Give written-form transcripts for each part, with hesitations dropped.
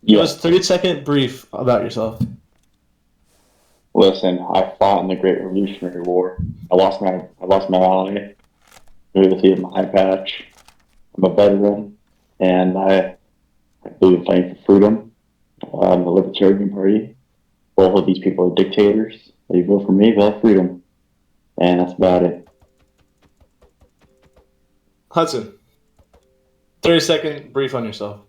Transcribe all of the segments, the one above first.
Give us 30-second brief about yourself. Listen, I fought in the Great Revolutionary War. I lost my eye. Moved to see my eye patch. I'm a veteran, and I believe in fighting for freedom. I'm the Libertarian Party. Both of these people are dictators. If you vote for me, they'll have freedom. And that's about it. Hudson, 30-second brief on yourself.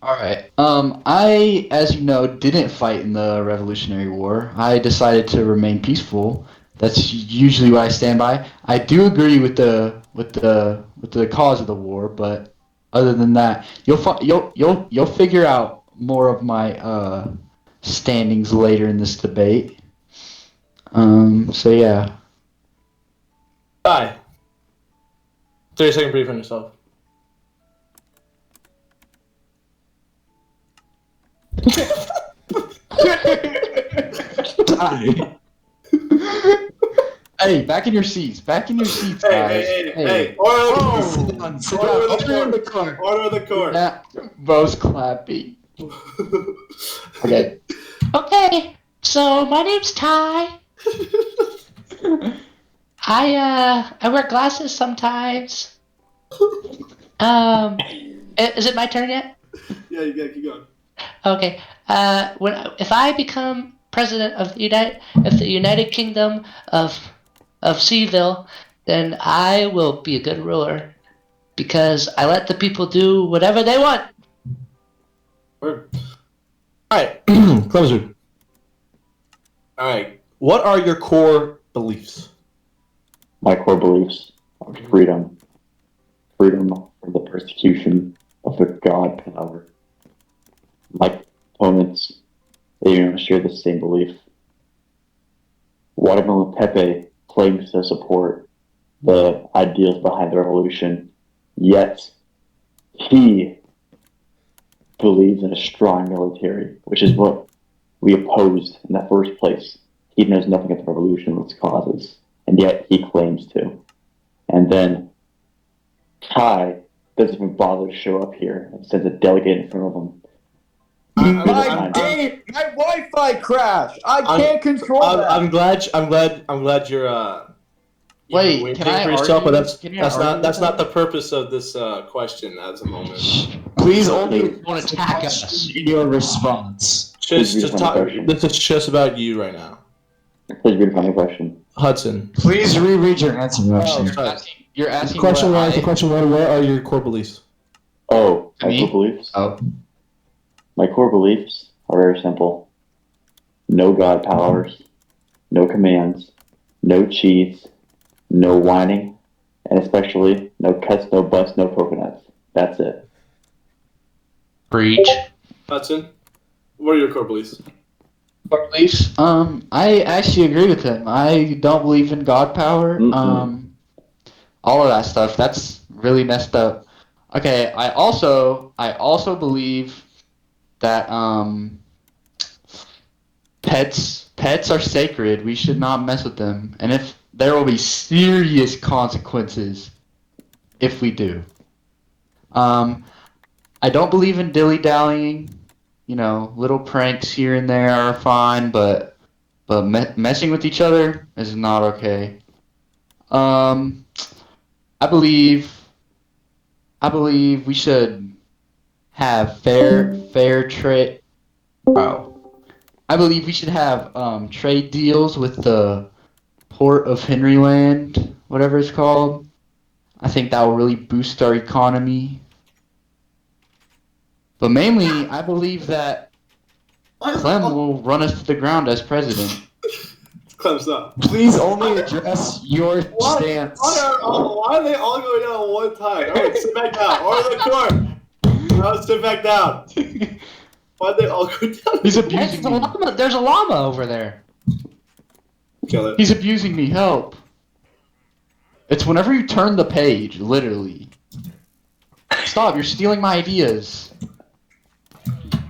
Alright. I, as you know, didn't fight in the Revolutionary War. I decided to remain peaceful. That's usually what I stand by. I do agree with the cause of the war, but other than that, you'll figure out more of my standings later in this debate. So yeah. Bye. 30-second brief on yourself. Hey, back in your seats. Back in your seats, guys. Hey. Order the court. Order the court. Yeah, most clapping. Okay. Okay, so my name's Ty. I wear glasses sometimes. Is it my turn yet? Yeah, you gotta keep going. Okay. If I become president of the United Kingdom of Seaville, then I will be a good ruler because I let the people do whatever they want. Word. Alright, Clemson. Alright, what are your core beliefs? My core beliefs are freedom. Freedom from the persecution of the God power. My opponents, they share the same belief. WatermelonPepe claims to support the ideals behind the revolution, yet he believes in a strong military, which is what we opposed in the first place. He knows nothing of the revolution or its causes, and yet he claims to. And then Kai doesn't even bother to show up here and sends a delegate in front of him. My Wi-Fi crashed. I can't control that. I'm glad you're Wait, can I for yourself, argue? but that's not the purpose of this question at the moment. Please only Want to attack us? in your response. Just talk. This is just about you right now, Please read my question. Hudson. Please reread your answer. You're asking The question what was, the question was, what are your core beliefs? Oh, my Me? core beliefs? Oh. My core beliefs are very simple. No God powers, no commands, no cheats, no whining, and especially no cuts, no busts, no coconuts. That's it. Preach. Hudson, what are your core beliefs? Beliefs? I actually agree with him. I don't believe in God power. All of that stuff. That's really messed up. Okay, I also believe that pets are sacred. We should not mess with them. And if there will be serious consequences if we do. I don't believe in dilly-dallying. You know, little pranks here and there are fine, but messing with each other is not okay. I believe we should have fair trade. Wow. I believe we should have trade deals with the Port of Henryland, whatever it's called. I think that will really boost our economy. But mainly, I believe that Clem will run us to the ground as president. Clem, stop. Please only address your stance. Why are they all going down at one time? Alright, sit back down. Order the court. Now sit back down. Why'd they all go down? He's abusing me. There's a llama over there. Kill it. He's abusing me. Help. It's whenever you turn the page, literally. Stop, you're stealing my ideas.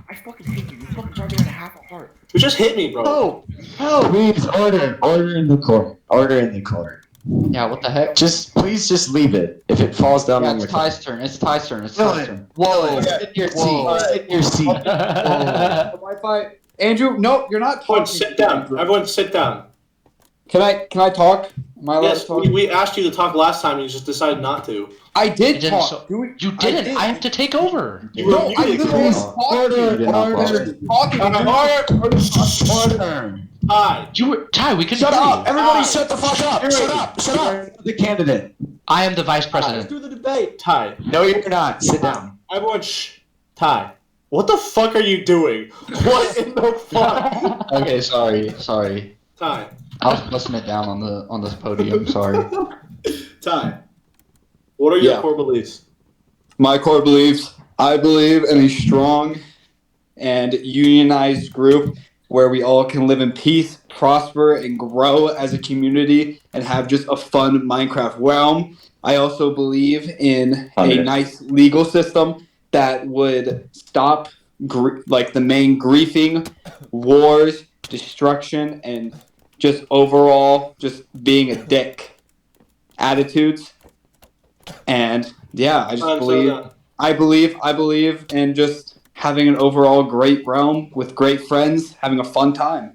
I fucking hate you. You fucking brought me down to half a heart. You just hit me, bro. Help! Please order in the court. Order in the court. Yeah, what the heck? Please just leave it. If it falls down Yeah, on it's your Ty's turn. It's Ty's turn. It's Dylan. Ty's turn. Whoa, sit in your Whoa. seat. Sit in your seat. The Wi-Fi. Andrew, no, you're not Everyone talking. sit down. Everyone sit down. Can I talk? Am I allowed Yes, to talk? we asked you to talk last time. You just decided not to. I did You didn't talk. so- Do we- You didn't. did. I have to take over. You were No, I muted. literally was Order, talking. I was talking. Order. Hi. Ty, we couldn't Shut hear up! you. Everybody shut the fuck up! Shut up! Shut up! The candidate. I am the vice Let's president. do the debate. Ty. No, you're not. Sit down. Everyone, shh. Ty. What the fuck are you doing? What in the fuck? Okay, sorry. Ty. I was busting it down on this podium. Sorry. Ty. What are your Yeah. core beliefs? My core beliefs. I believe in a strong and unionized group where we all can live in peace, prosper, and grow as a community and have just a fun Minecraft realm. I also believe in a nice legal system that would stop the main griefing, wars, destruction, and just overall just being a dick attitudes. And yeah, I just I believe in just having an overall great realm with great friends, having a fun time.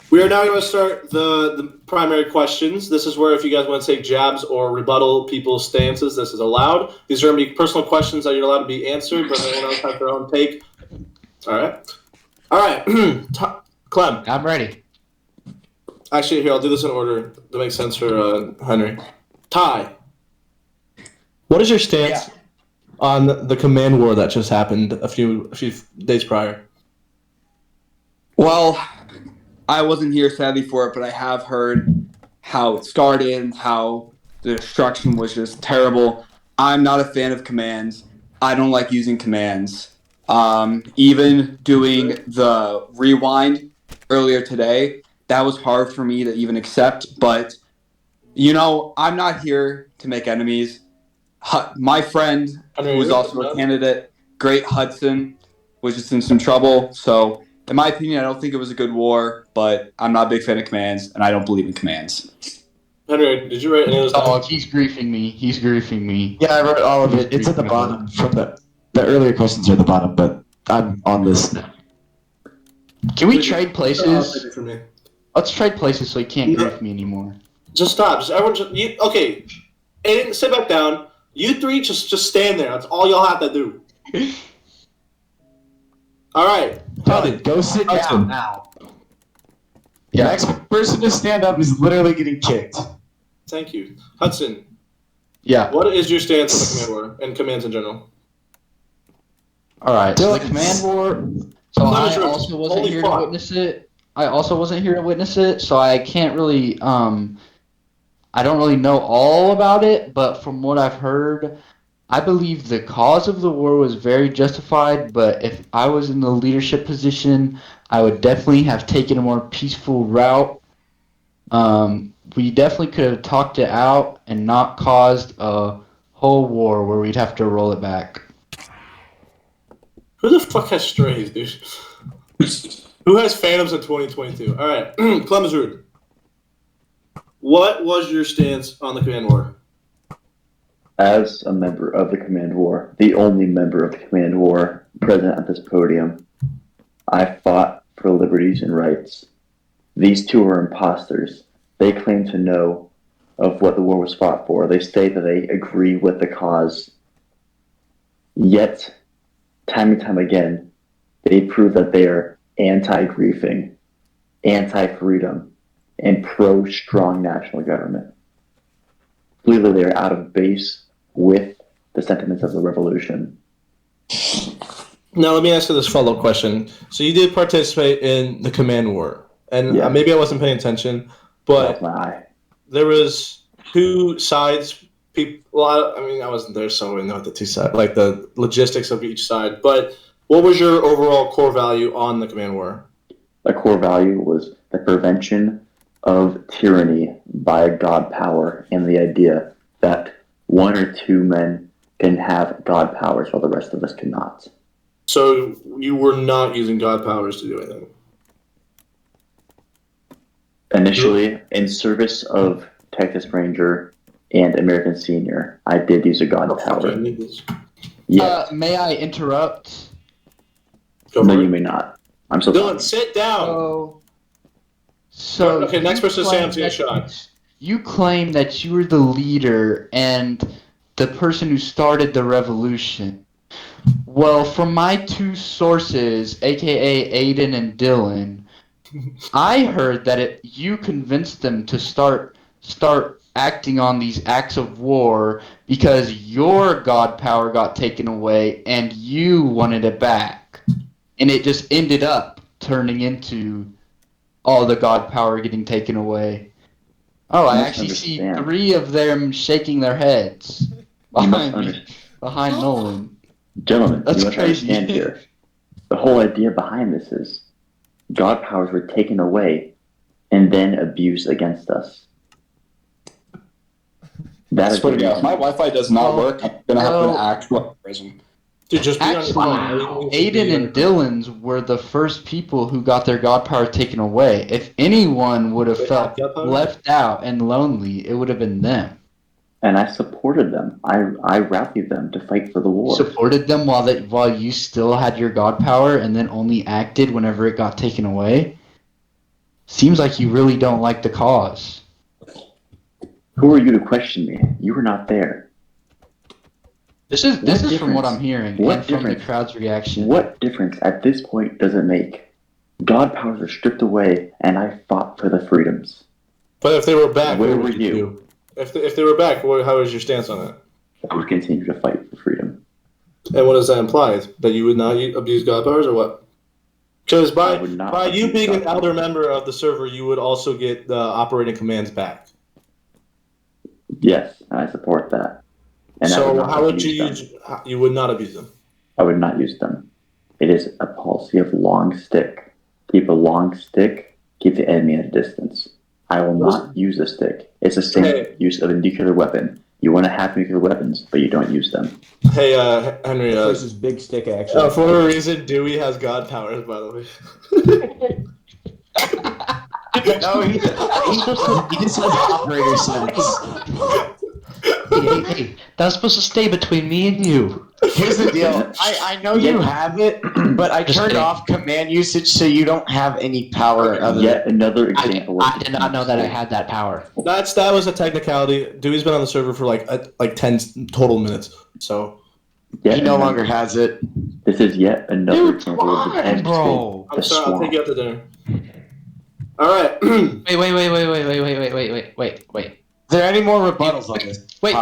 We are now going to start the primary questions. This is where if you guys want to take jabs or rebuttal people's stances, this is allowed. These are going to be personal questions that you're allowed to be answered, but everyone else has their own take. All right. Clem. I'm ready. Actually, here, I'll do this in order to make sense for Henry. Ty. What is your stance on the command war that just happened a few days prior? Well, I wasn't here sadly for it, but I have heard how it started, how the destruction was just terrible. I'm not a fan of commands. I don't like using commands. Even doing the rewind earlier today, that was hard for me to even accept. But, I'm not here to make enemies. My friend, who was also a candidate, Great Hudson, was just in some trouble. So, in my opinion, I don't think it was a good war, but I'm not a big fan of commands, and I don't believe in commands. Henry, did you write any of this down? Oh, he's griefing me. Yeah, I wrote all of it. It's at the bottom. From the earlier questions are at the bottom, but I'm on this. Can we trade places? For me. Let's trade places so he can't grief me anymore. Just stop. Okay. Aiden, sit back down. You three just stand there. That's all y'all have to do. All right. Dylan, go sit down now. The next person to stand up is literally getting kicked. Thank you. Hudson, Yeah. what is your stance on the command war and commands in general? All right. So the Dylan. command war. So I also wasn't here to witness it. So I can't really. I don't really know all about it, but from what I've heard, I believe the cause of the war was very justified. But if I was in the leadership position, I would definitely have taken a more peaceful route. We definitely could have talked it out and not caused a whole war where we'd have to roll it back. Who the fuck has strays, dude? Who has phantoms in 2022? All right. Clemens Rude. What was your stance on the command war? As a member of the command war, the only member of the command war present at this podium, I fought for liberties and rights. These two are imposters. They claim to know of what the war was fought for. They state that they agree with the cause. Yet, time and time again, they prove that they are anti-griefing, anti-freedom, and pro-strong national government. Clearly, they are out of base with the sentiments of the revolution. Now, let me ask you this follow-up question. So you did participate in the command war, and maybe I wasn't paying attention, but there was two sides. Well, I wasn't there, so I know the two sides, like the logistics of each side. But what was your overall core value on the command war? The core value was the prevention of tyranny by a god power and the idea that one or two men can have god powers while the rest of us cannot. So you were not using god powers to do anything? Initially, in service of Texas Ranger and American Senior, I did use a god power. Yes. May I interrupt? No, you may not. I'm so Dylan, sit down. So okay, next person to say I'm getting shot. You claim that you were the leader and the person who started the revolution. Well, from my two sources, aka Aiden and Dylan, I heard that you convinced them to start acting on these acts of war because your god power got taken away and you wanted it back. And it just ended up turning into all the god power getting taken away. Oh, I actually see 3 of them shaking their heads behind Nolan. Gentlemen, That's you must crazy. understand here. The whole idea behind this is god powers were taken away and then abused against us. That is what my Wi-Fi does not work. I'm gonna have an actual prison. Dude, just Aiden and Dylan's were the first people who got their god power taken away. If anyone would have felt left out and lonely, it would have been them. And I supported them. I rallied them to fight for the war. Supported them while you still had your god power and then only acted whenever it got taken away? Seems like you really don't like the cause. Who are you to question me? You were not there. This is from what I'm hearing and from the crowd's reaction. What difference at this point does it make? God powers are stripped away, and I fought for the freedoms. But if they were back, where were you? If they were back, how was your stance on it? I would continue to fight for freedom. And what does that imply? That you would not abuse God powers, or what? Because by you being an elder member of the server, you would also get the operating commands back. Yes, I support that. And so how would you use? You would not abuse them. I would not use them. It is a policy of long stick. Keep a long stick. Keep the enemy at a distance. I will not use a stick. It's the same use of a nuclear weapon. You want to have nuclear weapons, but you don't use them. Hey, Henry. This is big stick action. For whatever reason, Dewey has God powers, by the way. No, he just has operator sense. Hey, that was supposed to stay between me and you. Here's the deal. I know you have it, but I turned off command usage so you don't have any power. Yet another example. I did not know that I had that power. That was a technicality. Dewey's been on the server for like 10 total minutes. So he no longer has it. This is yet another example of the end bro. I'm sorry, I'll take you out to dinner. All right. Wait. Are there any more rebuttals on this? Wait.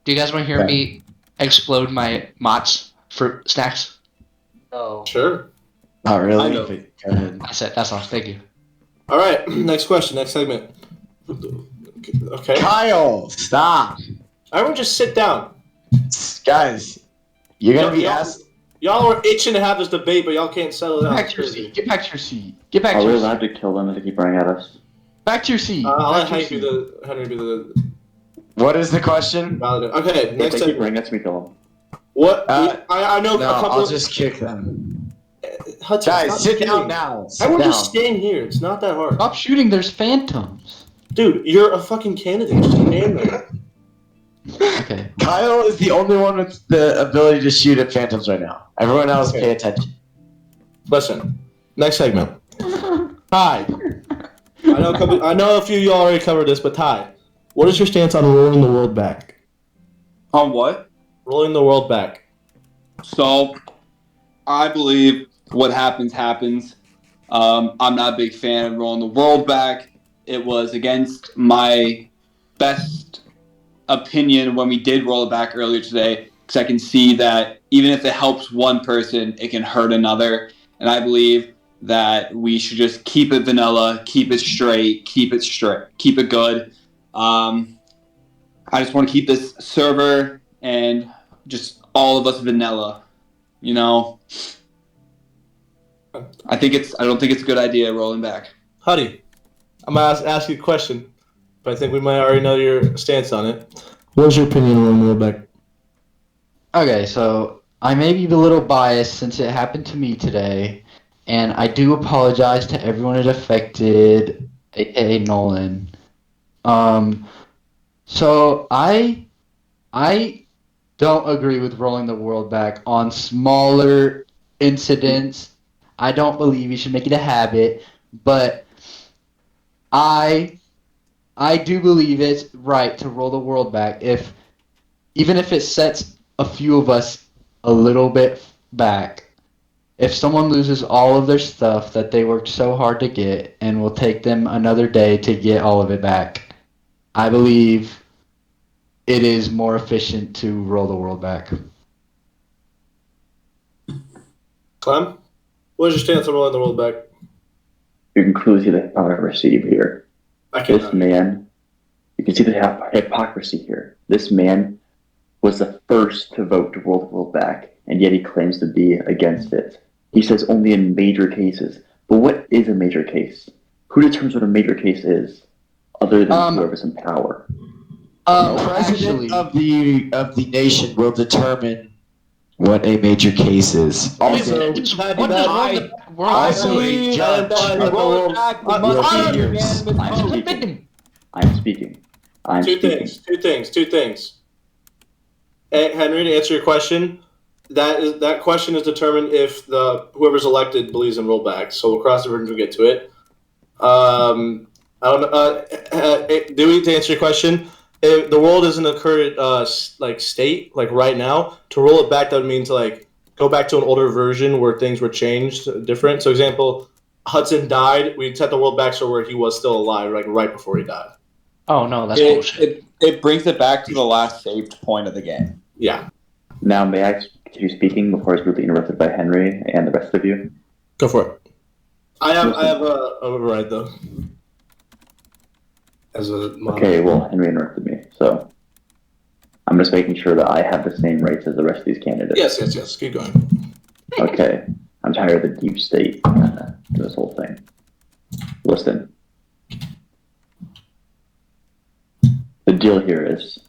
Do you guys want to hear me explode my Mott's fruit snacks? No. Sure. Not really. I know. Go ahead. That's it. That's all. Thank you. All right. Next question. Next segment. Okay. Kyle, stop. Everyone just sit down. Guys, you're going to be asked. Y'all are itching to have this debate, but y'all can't settle down. Get back to your seat. Are we allowed to kill them if they keep running at us? Back to your seat. I'll let Henry be the. What is the question? Okay, next segment. Bring us, we kill them. What? I know no, a couple. I'll just kick them. Hudson, guys, sit down now. Everyone just stand here. It's not that hard. Stop shooting. There's phantoms. Dude, you're a fucking candidate. Just stand there. Okay. Kyle is the only one with the ability to shoot at phantoms right now. Everyone else, pay attention. Listen, next segment. Ty. I know a few of y'all already covered this, but Ty, what is your stance on rolling the world back? On what? Rolling the world back. So, I believe what happens. I'm not a big fan of rolling the world back. It was against my best opinion when we did roll it back earlier today, because I can see that even if it helps one person, it can hurt another. And I believe that we should just keep it vanilla, keep it straight, keep it good. I just want to keep this server and just all of us vanilla, you know. I don't think it's a good idea rolling back. Huddy, I'm gonna ask you a question, but I think we might already know your stance on it. What's your opinion on rolling the world back? Okay, so I may be a little biased since it happened to me today, and I do apologize to everyone it affected, aka Nolan. So I don't agree with rolling the world back on smaller incidents. I don't believe you should make it a habit, but I do believe it's right to roll the world back even if it sets a few of us a little bit back. If someone loses all of their stuff that they worked so hard to get and will take them another day to get all of it back, I believe it is more efficient to roll the world back. Clem, what is your stance on rolling the world back? You can clearly see the hypocrisy here. This man, you can see the hypocrisy here. This man was the first to vote to roll the world back, and yet he claims to be against it. He says only in major cases. But what is a major case? Who determines what a major case is, other than whoever's in power? President of the nation will determine what a major case is. Also, a judge. I'm speaking. Two things. Hey, Henry, to answer your question, that question is determined if whoever's elected believes in rollback. So we'll cross the bridge when we get to it. I don't know. Dewey, to answer your question, if the world is in a current state, like right now, to roll it back, that would mean to go back to an older version where things were changed different. So, example, Hudson died. We'd set the world back so where he was still alive, right before he died. Oh no, that's bullshit. It brings it back to the last saved point of the game. Yeah. Now, may I continue speaking before I was rudely interrupted by Henry and the rest of you? Go for it. I have a override though. Okay, well, Henry interrupted me, so I'm just making sure that I have the same rights as the rest of these candidates. Yes. Keep going. Okay, I'm tired of the deep state to this whole thing. Listen. The deal here is,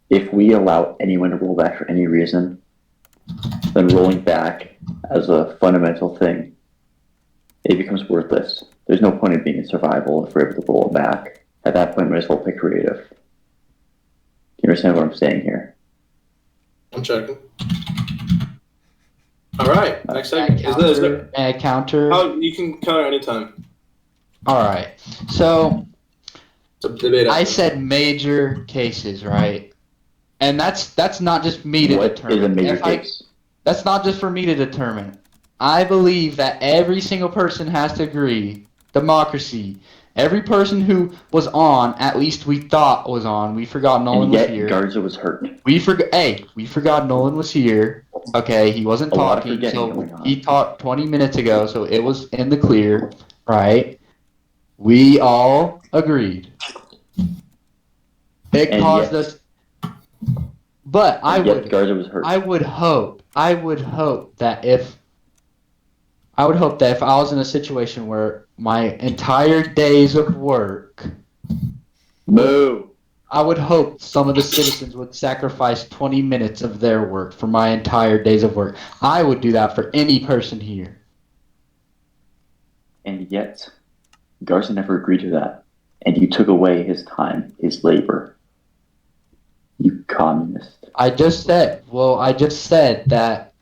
if we allow anyone to roll back for any reason, then rolling back as a fundamental thing, it becomes worthless. There's no point in being in survival if we're able to roll it back. At that point, we might as well play creative. Do you understand what I'm saying here? I'm checking. All right. Next segment. Is there a counter? Oh, you can counter anytime. All right. So I said major cases, right? And that's not just me to determine. What is a major case? That's not just for me to determine. I believe that every single person has to agree. Democracy. Every person who was on, at least we thought was on. We forgot Nolan was here. Garza was hurt. We forgot Nolan was here. Okay, he wasn't talking. So he talked 20 minutes ago, so it was in the clear, right? We all agreed. It caused us. But Garza was hurt. I would hope that if I was in a situation where my entire days of work, I would hope some of the citizens would sacrifice 20 minutes of their work for my entire days of work. I would do that for any person here. And yet, Garza never agreed to that. And you took away his time, his labor. You communist. I just said that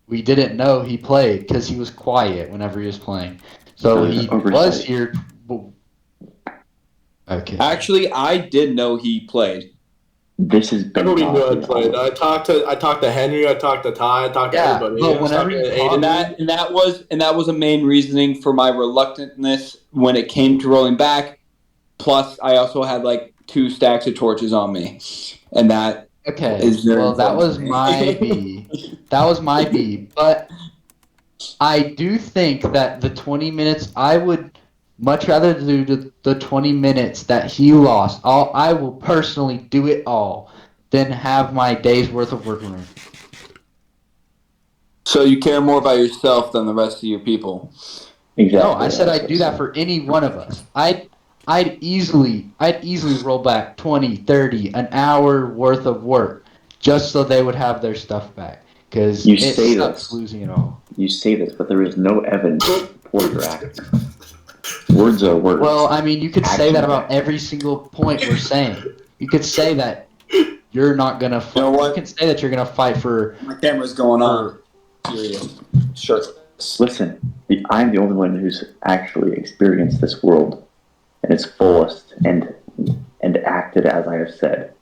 we didn't know he played because he was quiet whenever he was playing. So he was here. Okay. Actually, I did know he played. This is everybody knew I played. I talked to Henry. I talked to Ty. I talked to everybody. But whenever that was a main reasoning for my reluctantness when it came to rolling back. Plus, I also had 2 stacks of torches on me, and that. Okay. That was my B. That was my B. But I do think that the 20 minutes, I would much rather do the 20 minutes that he lost. I will personally do it all than have my day's worth of work removed. So you care more about yourself than the rest of your people. Exactly. No, I said I'd do that for any one of us. I'd easily roll back 20, 30, an hour worth of work just so they would have their stuff back. because You it say sucks this. losing it all. You say this, but there is no evidence to support your act. Words are words. Well, I mean, you could say Action that about action. every single point we're saying. You could say that you're not gonna fight. You know what? You can say that you're gonna fight for. My camera's going on. Serious. Sure. Listen, I'm the only one who's actually experienced this world in its fullest and acted as I have said.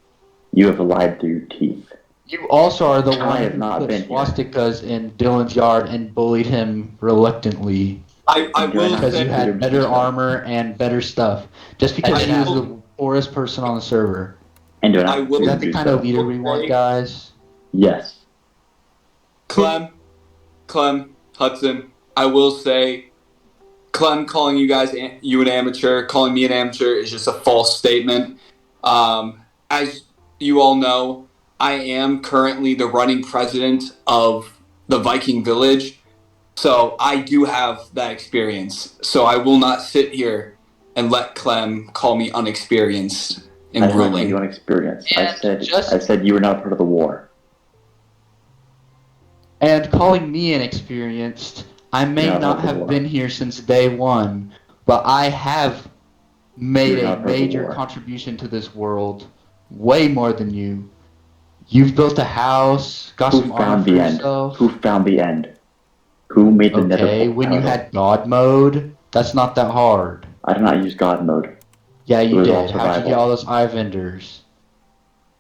You have lied through your teeth. You also are the I one have who not put been here. swastikas in Dylan's yard and bullied him reluctantly I will because say you had better armor and better stuff. Just because he was the poorest person on the server. And do I not will- Is that the kind of leader we want, guys? Yes. Clem, Hudson, I will say, Clem calling you guys you an amateur, calling me an amateur is just a false statement. As you all know, I am currently the running president of the Viking village, so I do have that experience. So I will not sit here and let Clem call me unexperienced in I did not call ruling. you unexperienced. I And said you were not part of the war. And calling me inexperienced, I may You're not not have part of the been here since day one, but I have made You're a not part of the major war. contribution to this world, way more than you. You've built a house, got Who some armor found for the end? yourself. Who found the end? Who made the nether Okay, when you portal? had God mode, that's not that hard. I did not use God mode Yeah, you was all did. How'd you get survival. all those eye vendors?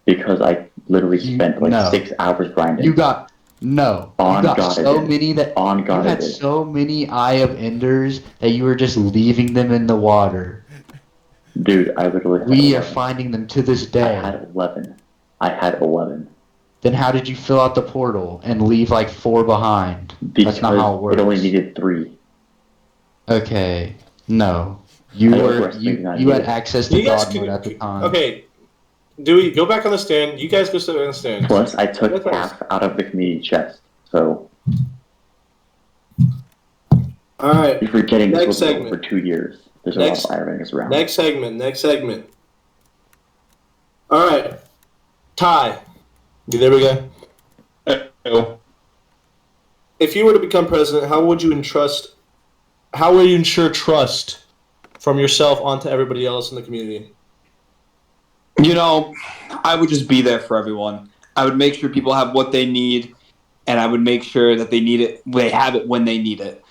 because I literally spent like no. 6 hours grinding. You got no. On You got God I so did. many that On you God I had did. so many Eye of Enders that you were just leaving them in the water. Dude, I literally had We are 11. finding them to this I day. had 11. I had 11. Then how did you fill out the portal and leave like 4 behind? Because That's not how it works. it only needed 3. Okay. No. I You overestimated that you had either. access to You guys God mode at the time. Okay. Dewey, go back on the stand. You guys go sit on the stand. Plus, I took That's nice. half out of the community chest. So, All right. you're forgetting this Next was built segment. for 2 years. There's a lot of iron rings around. Next segment. All right. Ty. There we go. Oh. If you were to become president, how would you ensure trust from yourself onto everybody else in the community? You know, I would just be there for everyone. I would make sure people have what they need, and I would make sure that they have it when they need it.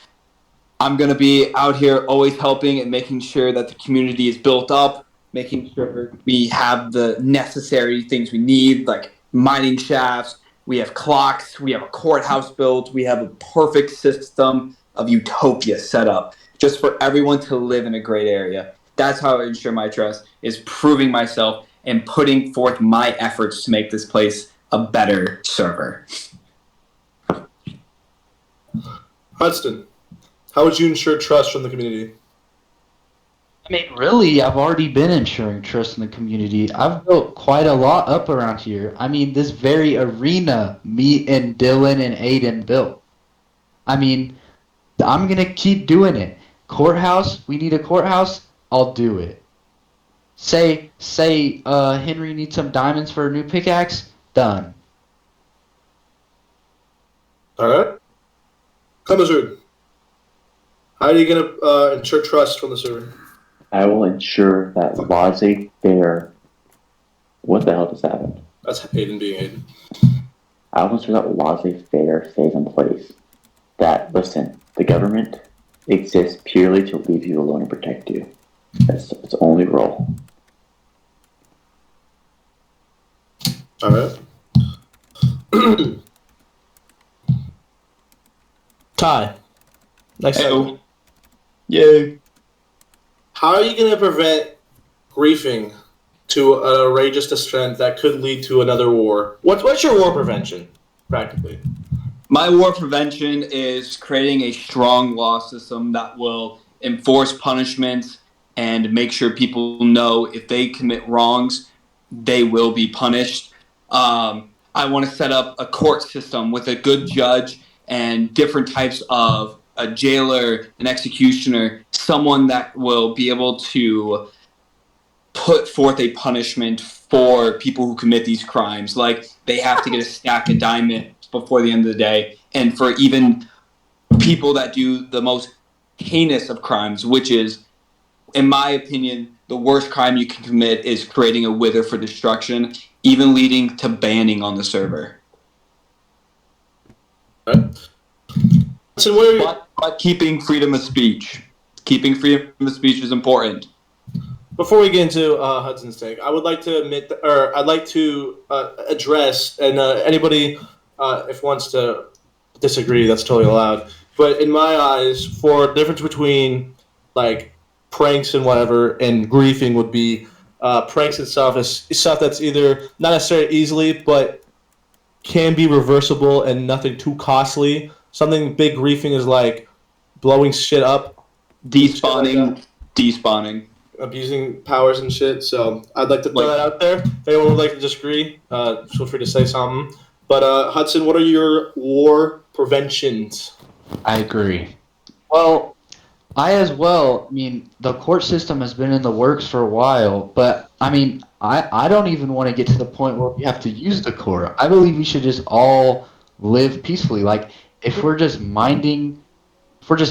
I'm going to be out here always helping and making sure that the community is built up, making sure we have the necessary things we need, like mining shafts, we have clocks, we have a courthouse built, we have a perfect system of utopia set up just for everyone to live in a great area. That's how I ensure my trust, is proving myself and putting forth my efforts to make this place a better server. Hudson, how would you ensure trust from the community? I mean, really, I've already been ensuring trust in the community. I've built quite a lot up around here. I mean, this very arena, me and Dylan and Aiden built. I mean, I'm going to keep doing it. Courthouse, we need a courthouse, I'll do it. Say, Henry needs some diamonds for a new pickaxe, done. All right. Kamazud, how are you going to ensure trust from the server? I will ensure that laissez-faire. What the hell just happened? That's Aiden being Aiden. I will ensure that laissez-faire stays in place. That, listen, the government exists purely to leave you alone and protect you. That's its only role. All right. Ty, next segment. Yay. How are you going to prevent griefing to an outrageous extent that could lead to another war? What's your war prevention, practically? My war prevention is creating a strong law system that will enforce punishments and make sure people know if they commit wrongs, they will be punished. I want to set up a court system with a good judge and different types of a jailer, an executioner, someone that will be able to put forth a punishment for people who commit these crimes. Like, they have to get a stack of diamond before the end of the day, and for even people that do the most heinous of crimes, which is, in my opinion, the worst crime you can commit is creating a wither for destruction, even leading to banning on the server. So but keeping freedom of speech. Keeping freedom of speech is important. Before we get into Hudson's take, I would like to I'd like to address, and anybody, if wants to disagree, that's totally allowed. But in my eyes, for the difference between like pranks and whatever and griefing would be pranks itself is stuff that's either not necessarily easily, but can be reversible and nothing too costly. Something big griefing is like blowing shit up, Despawning. Abusing powers and shit. So I'd like to throw that out there. If anyone would like to disagree, feel free to say something. But Hudson, what are your war preventions? I agree. Well, I mean, the court system has been in the works for a while, but I mean, I don't even want to get to the point where we have to use the court. I believe we should just all live peacefully. Like, if we're just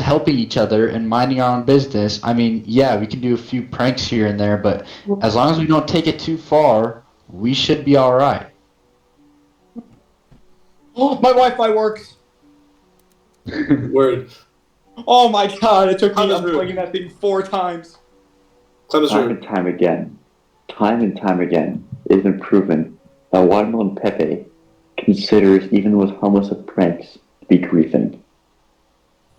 helping each other and minding our own business, I mean, yeah, we can do a few pranks here and there, but as long as we don't take it too far, we should be all right. Oh, my Wi-Fi works. Word. Oh my god, it took me unplugging that thing 4 times. Time and time again, it has been proven that WatermelonPepe considers even the most harmless of pranks to be griefing.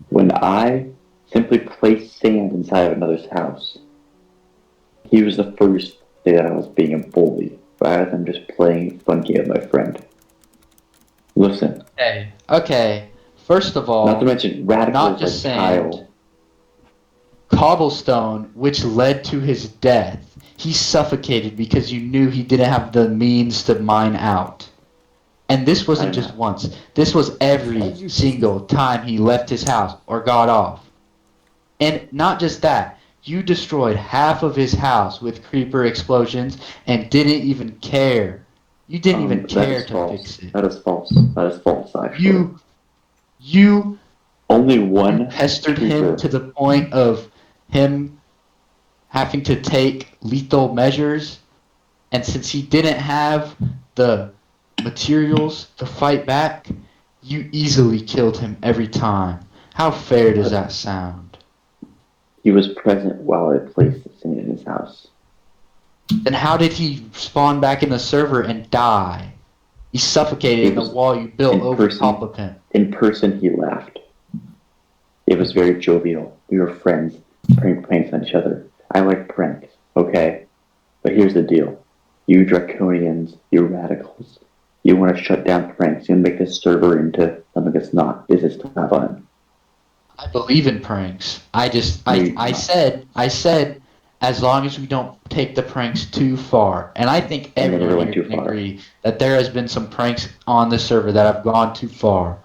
When I simply placed sand inside of another's house, he was the first to say that I was being a bully, rather than just playing a fun game with my friend. Listen. Okay. First of all, not to mention radicals not just like sand. Kyle. Cobblestone, which led to his death. He suffocated because you knew he didn't have the means to mine out. And this wasn't just once. This was every single time he left his house or got off. And not just that, you destroyed half of his house with creeper explosions and didn't even care. You didn't even care to fix it. That is false. You only one pestered him to the point of him having to take lethal measures, and since he didn't have the materials to fight back, you easily killed him every time. How fair does that sound? He was present while I placed the sand in his house. Then how did he spawn back in the server and die? He suffocated in the wall you built over top of him. In person, he laughed. It was very jovial. We were friends, playing pranks on each other. I like pranks, okay? But here's the deal. You draconians, you radicals, you want to shut down pranks. You want to make this server into something that's not. This is not fun. I believe in pranks. I said, as long as we don't take the pranks too far. And I think everyone here can agree that there has been some pranks on the server that have gone too far.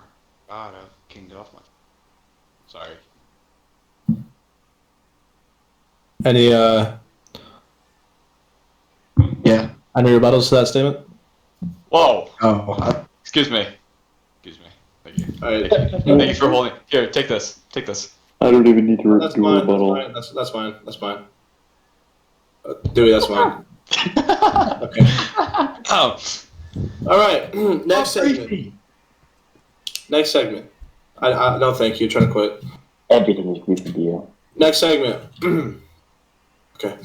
God, I can't get off my... Sorry. Any, Yeah. Any rebuttals to that statement? Whoa! Oh. Excuse me. Thank you. All right. Thank you for holding. Here, take this. I don't even need to do a rebuttal. That's fine. Dewey, that's fine. Okay. Oh. All right. Next segment. I no, thank you. Trying to quit. Everything is griefing to you. Next segment. Okay.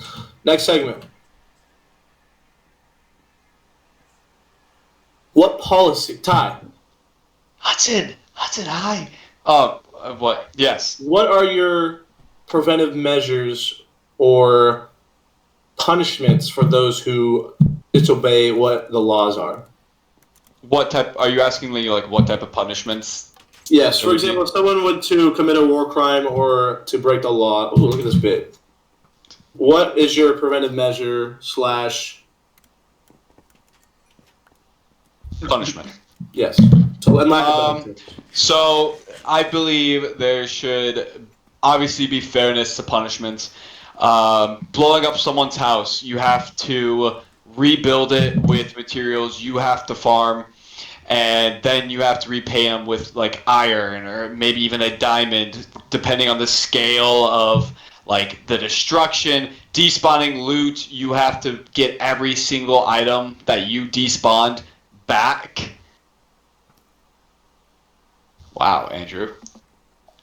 Next segment. What policy? Ty. Hudson, hi. What? Yes. What are your preventive measures or punishments for those who disobey what the laws are? What type? Are you asking me like what type of punishments? Yes. For example, if someone were to commit a war crime or to break the law. Ooh, look at this bit. What is your preventive measure / punishment? Yes. So I believe there should obviously be fairness to punishments. Blowing up someone's house, you have to rebuild it with materials you have to farm, and then you have to repay him with like iron or maybe even a diamond, depending on the scale of like the destruction. Despawning loot, you have to get every single item that you despawned back. Wow, Andrew.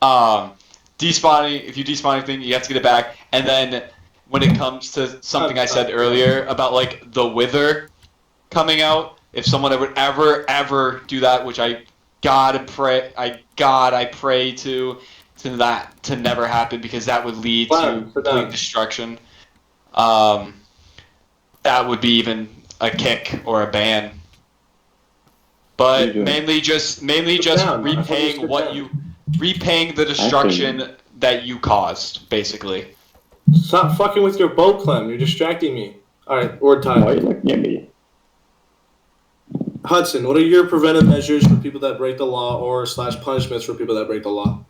Despawning, if you despawn anything, you have to get it back. And then when it comes to something I said earlier about like the wither coming out, if someone would ever do that, which I pray to that to never happen, because that would lead to complete destruction. That would be even a kick or a ban. But mainly just repaying repaying the destruction that you caused, basically. Stop fucking with your bow, Clem. You're distracting me. All right, word time. Why are you looking at me? Hudson, what are your preventive measures for people that break the law, or / punishments for people that break the law?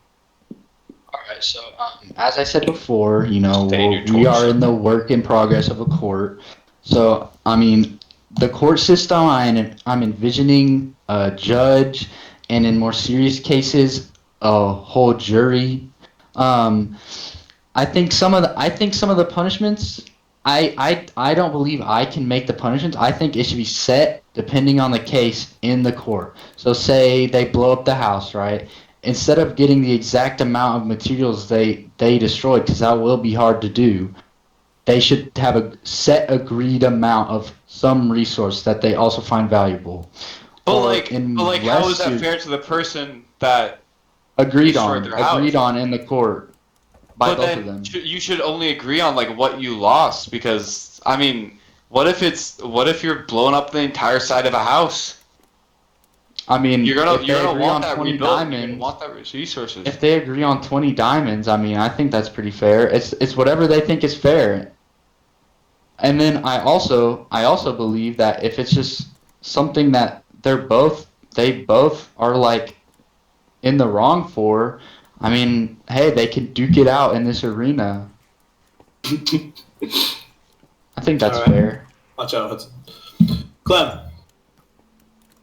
All right, so as I said before, we are in the work in progress of a court. So, I mean, the court system, I'm envisioning a judge, and in more serious cases, a whole jury. I think some of the punishments, I don't believe I can make the punishments. I think it should be set depending on the case in the court. So say they blow up the house, right? Instead of getting the exact amount of materials they destroyed, because that will be hard to do, they should have a set agreed amount of some resource that they also find valuable. But how is that fair to the person that agreed on in the court by both of them? You should only agree on like what you lost, because I mean, what if you're blowing up the entire side of a house? I mean, you're gonna want that 20 rebuilt. diamonds. You're gonna want that resources. If they agree on 20 diamonds, I mean, I think that's pretty fair. It's whatever they think is fair. And then I also believe that if it's just something that they both are like in the wrong for, I mean, hey, they can duke it out in this arena. I think that's fair. Watch out, Clem.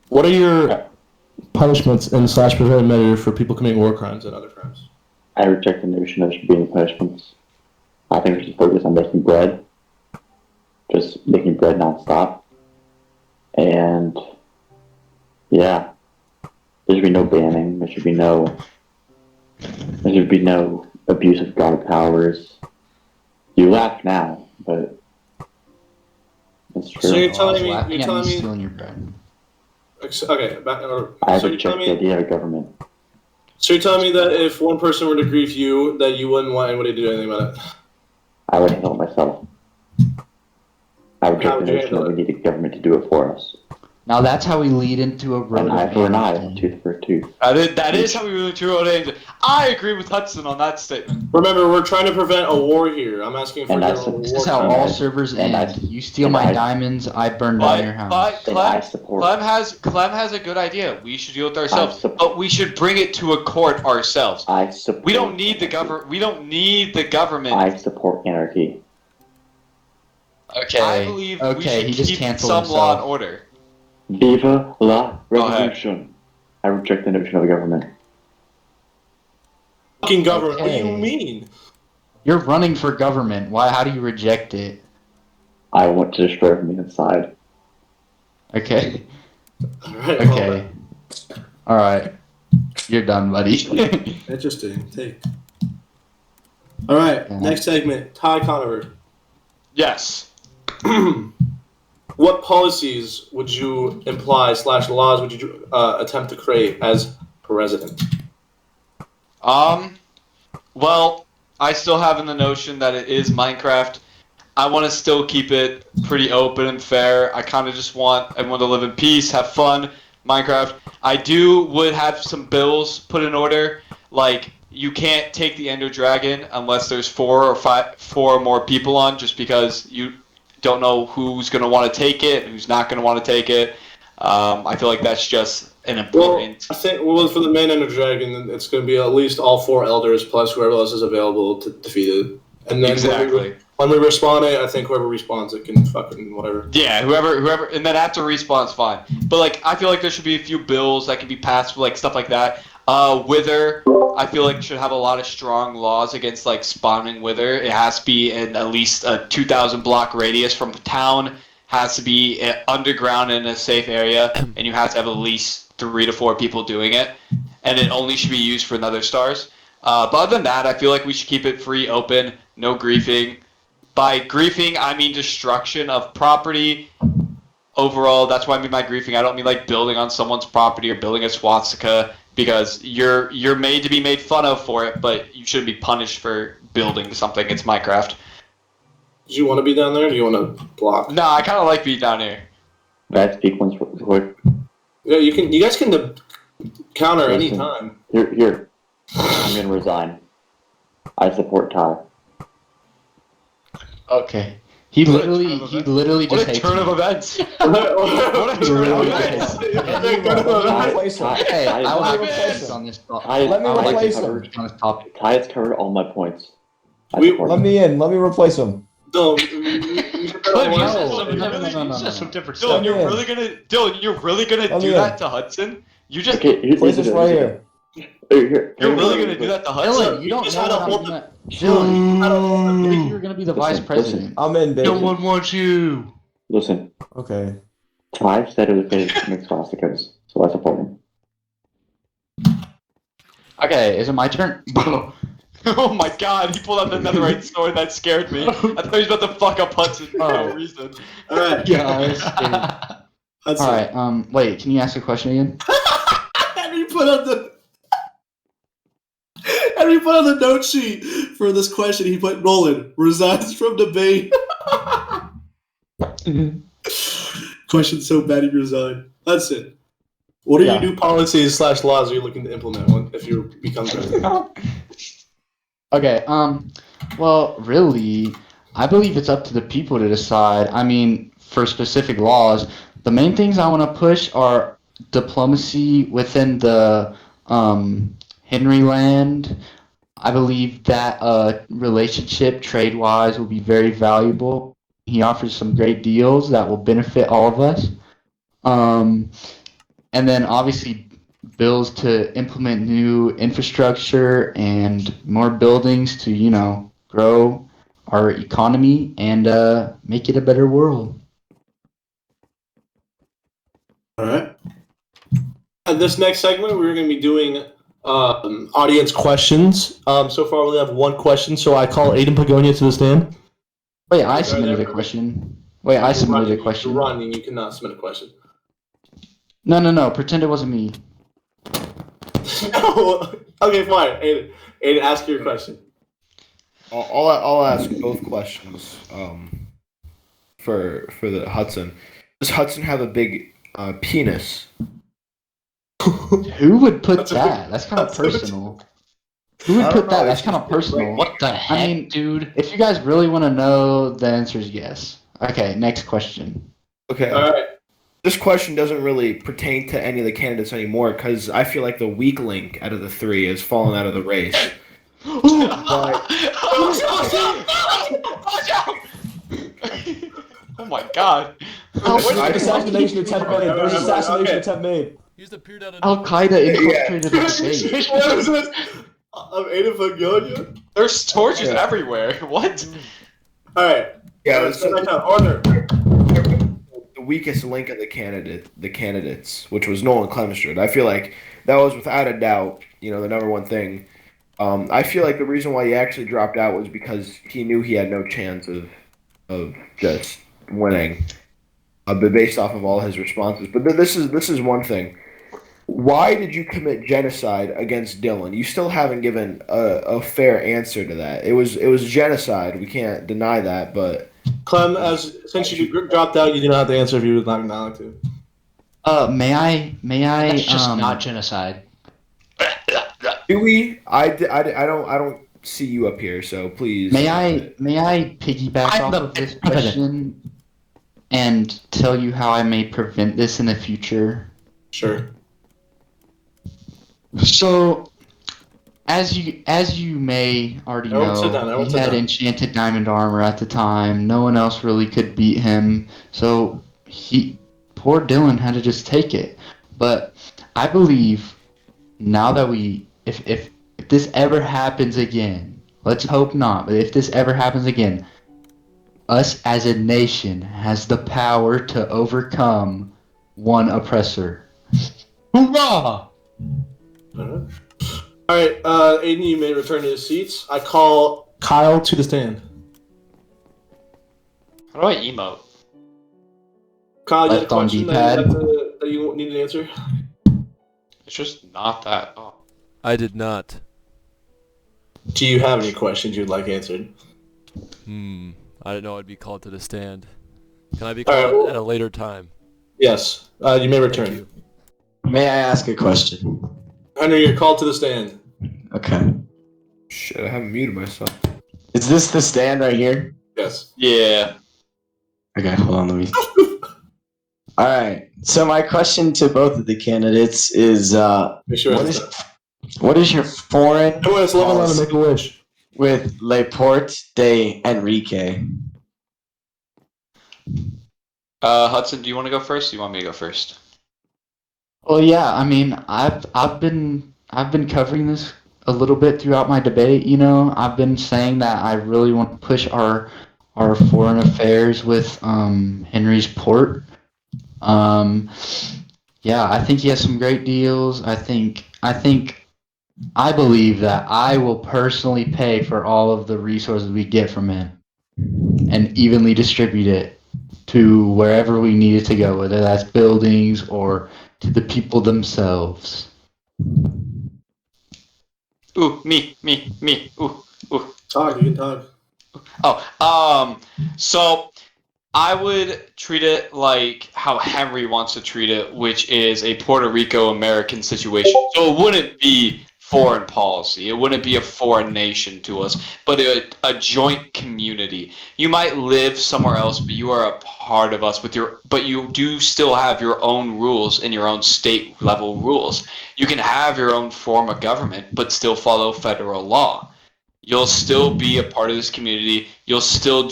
What are your punishments and / preventive measures for people committing war crimes and other crimes? I reject the notion of there should be any punishments. I think we should focus on making bread. Just making bread nonstop. And yeah, there should be no banning. There should be no abuse of God powers. You laugh now, but it's true. So you're telling me stealing your bread. Okay, I reject the idea of government. So you're telling me that if one person were to grief you, that you wouldn't want anybody to do anything about it? I would handle it myself. I reject the notion that we need the government to do it for us. Now that's how we lead into a road. An eye for an eye, a tooth for a tooth. That is how we lead into a road. I agree with Hudson on that statement. Remember, we're trying to prevent a war here. I'm asking for your war. This is how all servers end. You steal my diamonds, I burn down your house. But Clem has a good idea. We should deal with ourselves, but we should bring it to a court ourselves. We don't need the government. We don't need the government. I support anarchy. Okay. I believe we should keep some law and order. Viva la revolution. I reject the notion of a government. Fucking government? Okay. What do you mean? You're running for government. Why? How do you reject it? I want to destroy from the inside. Okay. Alright. Okay. Alright. You're done, buddy. Interesting. Take. Alright, next segment. Ty Conover. Yes. What policies would you imply / laws would you attempt to create as president? Well, I still have in the notion that it is Minecraft. I want to still keep it pretty open and fair. I kind of just want everyone to live in peace, have fun, Minecraft. I would have some bills put in order, like you can't take the Ender Dragon unless there's 4 or more people on, just because you don't know who's going to want to take it and who's not going to want to take it. I feel like that's just an important... Well, I think for the main Ender Dragon, it's going to be at least all 4 elders plus whoever else is available to defeat it. And then exactly. When we respawn it, I think whoever respawns it can fucking whatever. Yeah, whoever, and then after respawn's fine. But like, I feel like there should be a few bills that can be passed, like stuff like that. Wither, I feel like should have a lot of strong laws against like spawning Wither. It has to be in at least a 2,000 block radius from the town. Has to be underground in a safe area, and you have to have at least 3 to 4 people doing it. And it only should be used for Nether stars. But other than that, I feel like we should keep it free, open, no griefing. By griefing, I mean destruction of property. Overall, that's why I mean by griefing. I don't mean like building on someone's property or building a swastika, because you're made to be made fun of for it, but you shouldn't be punished for building something. It's Minecraft. Do you want to be down there, or do you want to block? Nah, I kind of like being down here. Can I speak once real quick? Yeah, you can. You guys can counter anytime. Here. I'm gonna resign. I support Ty. Okay. He literally What just a hates turn me. of events! What a turn of events! Hey, I will have replace to on this topic. Let me replace him. On this topic. Ty has covered all my points. Let me in. Let me replace him. No. Some different Dylan, stuff. you're really gonna do that to Hudson? You just Place this right here. you're really gonna do that to Hudson? Dylan, you don't just know had a what I'm whole- gonna... Dylan, you're gonna be the vice president. I'm in, baby. No one wants you. Listen, Okay. Ty said it was okay to make swastikas, so I support him. Okay, is it my turn? Oh my god, he pulled out the netherite sword, that scared me. I thought he was about to fuck up Hudson for no reason. Alright. Guys. That's Alright, wait, can you ask a question again? Henry put on the note sheet for this question. He put Nolan resigns from debate. Question so bad he resigned. That's it. What are your new policies / laws are you looking to implement if you become president? Okay, well, really, I believe it's up to the people to decide. I mean, for specific laws, the main things I want to push are diplomacy within the Henry land. I believe that relationship, trade-wise, will be very valuable. He offers some great deals that will benefit all of us. And then, obviously, bills to implement new infrastructure and more buildings to, grow our economy and make it a better world. All right. This next segment, we're going to be doing audience questions. So far, we only have one question, so I call Aiden Pagonia to the stand. Wait, I submitted a question. You're running. You cannot submit a question. No. Pretend it wasn't me. No. Okay, fine. Aiden, ask your question. I'll ask both questions. For the Hudson, does Hudson have a big penis? Who would put that? That's kind of personal. Who would put that? That's kind of personal. What the heck, I mean, dude? if you guys really want to know, the answer is yes. Okay, next question. Okay. All right. This question doesn't really pertain to any of the candidates anymore because I feel like the weak link out of the three has fallen out of the race. Oh my god. Assassination attempt made. There's an assassination attempt made. Al Qaeda infiltrated the debate. What is this? I'm Aiden Pagonia. There's torches everywhere. What? All right. Yeah, Order. the weakest link of the candidates, which was Nolan Clemstrad. I feel like that was without a doubt, the number one thing. I feel like the reason why he actually dropped out was because he knew he had no chance of just winning, but based off of all his responses. But this is one thing. Why did you commit genocide against Dylan? You still haven't given a fair answer to that. It was genocide. We can't deny that, but Clem, since you dropped out, you do not have to answer if you would not like to. May I? That's just not genocide. do we? I don't see you up here, so please. May I piggyback off of this question and tell you how I may prevent this in the future? Sure. So, as you may already Everyone sit down, know, everyone he sit had down. enchanted diamond armor at the time. No one else really could beat him. So poor Dylan had to just take it. But I believe now that if this ever happens again, let's hope not, but if this ever happens again, us as a nation has the power to overcome one oppressor. Hoorah! All right, Aiden, you may return to your seats. I call Kyle to the stand. How do I emote? Kyle, you had a Left on question D-pad. that you need an answer? It's just not that. Oh. I did not. Do you have any questions you'd like answered? I didn't know I'd be called to the stand. Can I be All right, called well- at a later time? Yes, you may return. Thank you. May I ask a question? Henry, you're called to the stand. Okay. Shit, I haven't muted myself. Is this the stand right here? Yes. Yeah. Okay, hold on, let me. All right. So my question to both of the candidates is, Make sure what is your foreign Everyone, it's 11 to make a wish. with Le Porte de Enrique? Hudson, do you want to go first? Or do you want me to go first? Well, yeah. I mean, I've been covering this a little bit throughout my debate. You know, I've been saying that I really want to push our foreign affairs with Henry's Port. Yeah, I think he has some great deals. I believe that I will personally pay for all of the resources we get from him and evenly distribute it to wherever we need it to go, whether that's buildings or to the people themselves. Ooh, me. Ooh. Talk, you can talk. So I would treat it like how Henry wants to treat it, which is a Puerto Rico American situation. So it wouldn't be foreign policy. It wouldn't be a foreign nation to us, but a joint community. You might live somewhere else, but you are a part of us but you do still have your own rules and your own state level rules. You can have your own form of government, but still follow federal law. You'll still be a part of this community. You'll still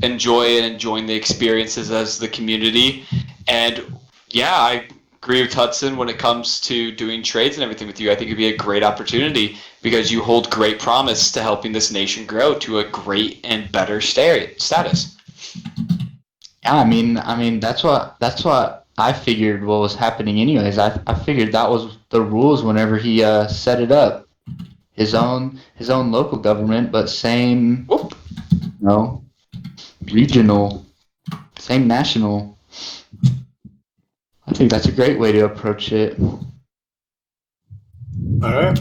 enjoy and join the experiences as the community. And yeah, I agree with Hudson when it comes to doing trades and everything with you. I think it'd be a great opportunity because you hold great promise to helping this nation grow to a great and better status. Yeah, I mean that's what I figured what was happening anyways. I figured that was the rules whenever he set it up. His own local government, but same regional, same national. I think that's a great way to approach it. All right.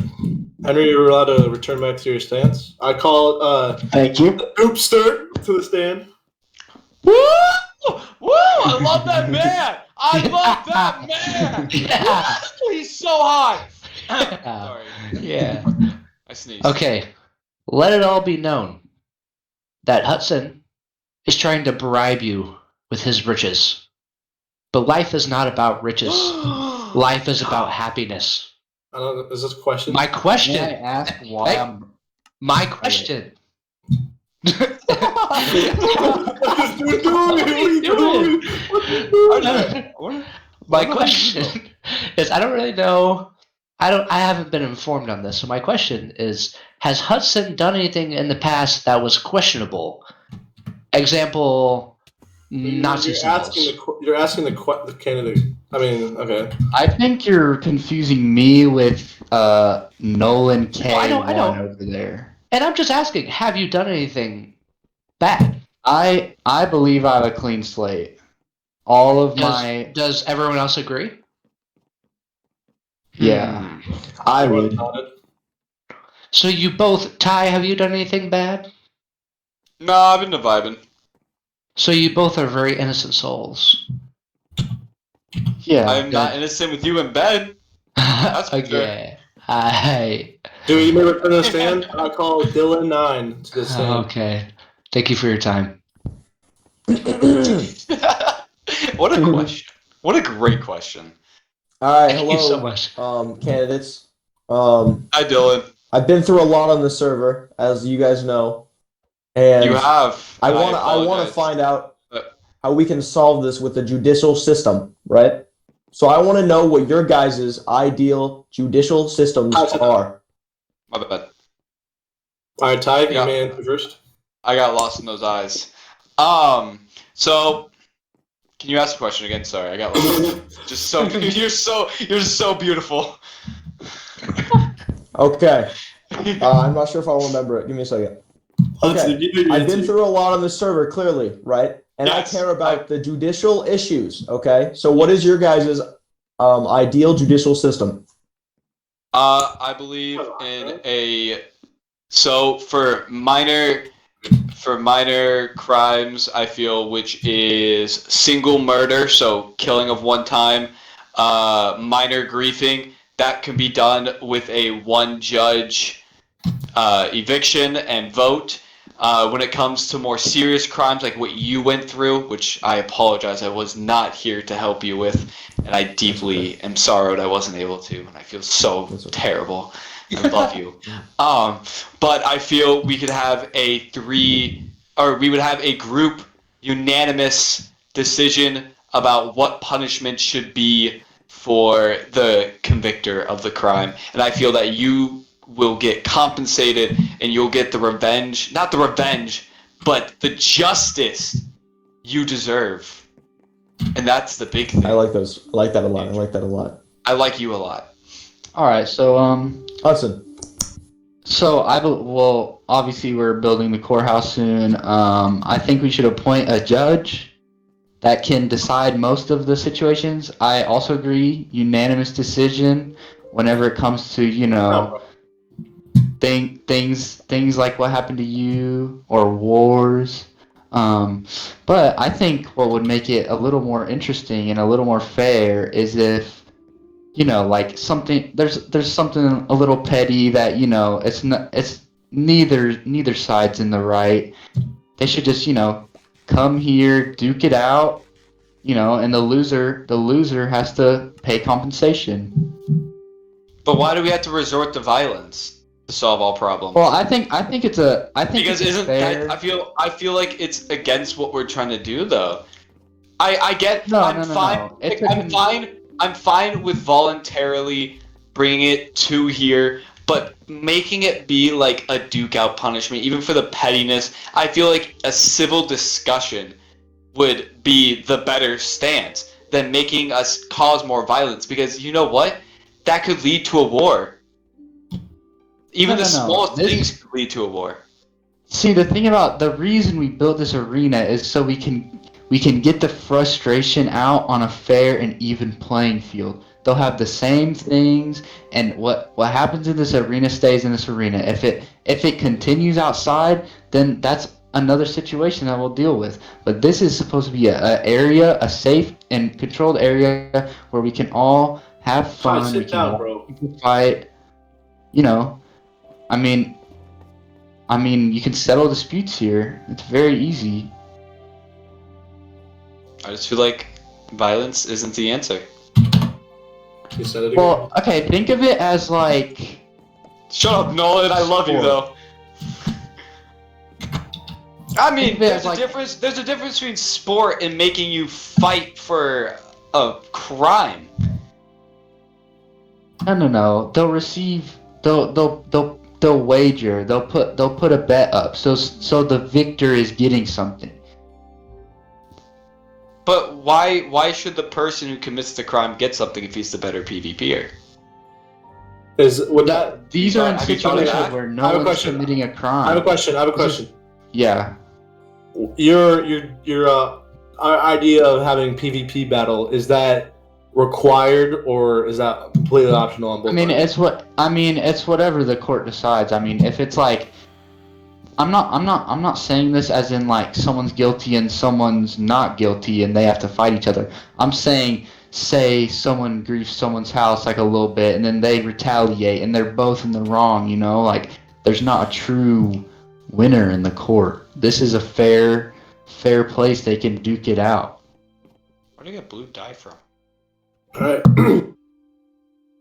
Henry, you're allowed to return back to your stance. I call Thank you. the Oopster to the stand. Woo! Woo! I love that man! I love that man! Yeah. Woo! He's so hot! Sorry. Yeah. I sneezed. Okay. Let it all be known that Hudson is trying to bribe you with his riches. But life is not about riches. Life is about happiness. I don't know, is this a question? May I ask why Hey. I'm? My question. My question is, I don't really know. I haven't been informed on this. So my question is, has Hudson done anything in the past that was questionable? Example, Nazi symbols. You're asking the candidate. I mean, okay. I think you're confusing me with Nolan K. I know. over there. And I'm just asking, have you done anything bad? I believe I have a clean slate. All of my Does everyone else agree? yeah. I would. So you both, Ty, have you done anything bad? No, I've been vibing. So you both are very innocent souls. Yeah. I'm not innocent with you in bed. That's for sure. Okay. Hi. Do you may return to the stand? I call Dylan 9 to the stand. Okay. Thank you for your time. What a question. What a great question. All right, Thank hello, you so much. candidates. Hi, Dylan. I've been through a lot on the server, as you guys know, and You have. I want to find out how we can solve this with the judicial system, right? So I want to know what your guys' ideal judicial systems are. My bad. All right, Ty, you may answer first. I got lost in those eyes. So can you ask the question again? Sorry, I got lost. You're so beautiful. Okay. I'm not sure if I'll remember it. Give me a second. Okay. I've been through a lot on the server, clearly, right? And I care about the judicial issues, okay? So what is your guys' ideal judicial system? I believe in for minor crimes, I feel, which is single murder, so killing of one time, minor griefing, that can be done with a one judge eviction and vote. When it comes to more serious crimes like what you went through, which I apologize, I was not here to help you with, and I deeply am sorrowed I wasn't able to, and I feel so terrible. I love you. But I feel we could have we would have a group unanimous decision about what punishment should be for the convictor of the crime, and I feel that you will get compensated and you'll get the revenge, not the revenge, but the justice you deserve. And that's the big thing. I like those. I like that a lot. I like you a lot. All right, so Hudson. So obviously we're building the courthouse soon. I think we should appoint a judge that can decide most of the situations. I also agree, unanimous decision whenever it comes to, things like what happened to you or wars. But I think what would make it a little more interesting and a little more fair is if, like something there's something a little petty that it's neither side's in the right. They should just come here, duke it out, and the loser has to pay compensation. But why do we have to resort to violence to solve all problems? Well, I think it's because isn't fair. that I feel like it's against what we're trying to do though. I get I'm fine. I'm fine with voluntarily bringing it to here, but making it be like a duke out punishment, even for the pettiness, I feel like a civil discussion would be the better stance than making us cause more violence, because you know what? That could lead to a war. Even the smallest things could lead to a war. See, the thing about the reason we built this arena is so we can get the frustration out on a fair and even playing field. They'll have the same things, and what happens in this arena stays in this arena. If it continues outside, then that's another situation that we'll deal with. But this is supposed to be a safe and controlled area where we can all have fun. We can fight. I mean, you can settle disputes here. It's very easy. I just feel like violence isn't the answer. You said it again. Well, okay, think of it as like... Shut up, Nolan. I love you, though. I mean, there's a difference between sport and making you fight for a crime. No. They'll wager. They'll put a bet up. So the victor is getting something. But why should the person who commits the crime get something if he's the better PvPer? These are in situations where no one's committing a crime. I have a question. Yeah. Your idea of having PvP battle, is that required or is that completely optional on both sides? It's whatever the court decides. I mean, if it's like, I'm not saying this as in like someone's guilty and someone's not guilty and they have to fight each other. I'm saying, say someone griefs someone's house like a little bit and then they retaliate and they're both in the wrong, like there's not a true winner in the court. This is a fair place. They can duke it out. Where do you get blue dye from? Alright.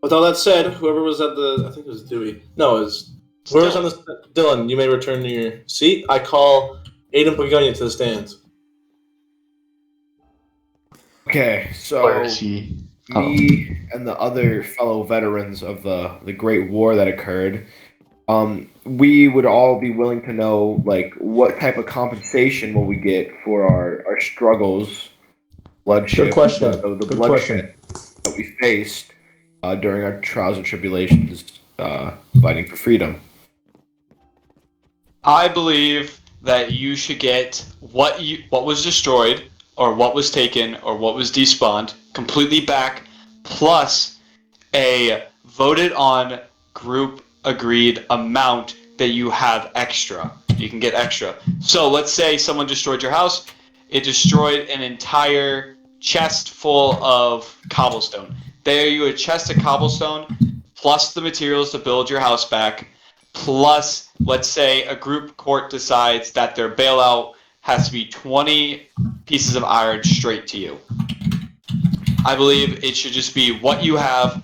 With all that said, whoever was at I think it was Dewey. No, it was Where's on the Dylan? You may return to your seat. I call Aiden Pagonia to the stands. Okay, so me and the other fellow veterans of the Great War that occurred, we would all be willing to know, like, what type of compensation will we get for our struggles, bloodshed, Good question. the bloodshed that we faced during our trials and tribulations, fighting for freedom. I believe that you should get what was destroyed, or what was taken, or what was despawned completely back, plus a voted on group agreed amount that you have extra. You can get extra. So let's say someone destroyed your house. It destroyed an entire chest full of cobblestone. They owe you a chest of cobblestone plus the materials to build your house back, plus, let's say a group court decides that their bailout has to be 20 pieces of iron straight to you. I believe it should just be what you have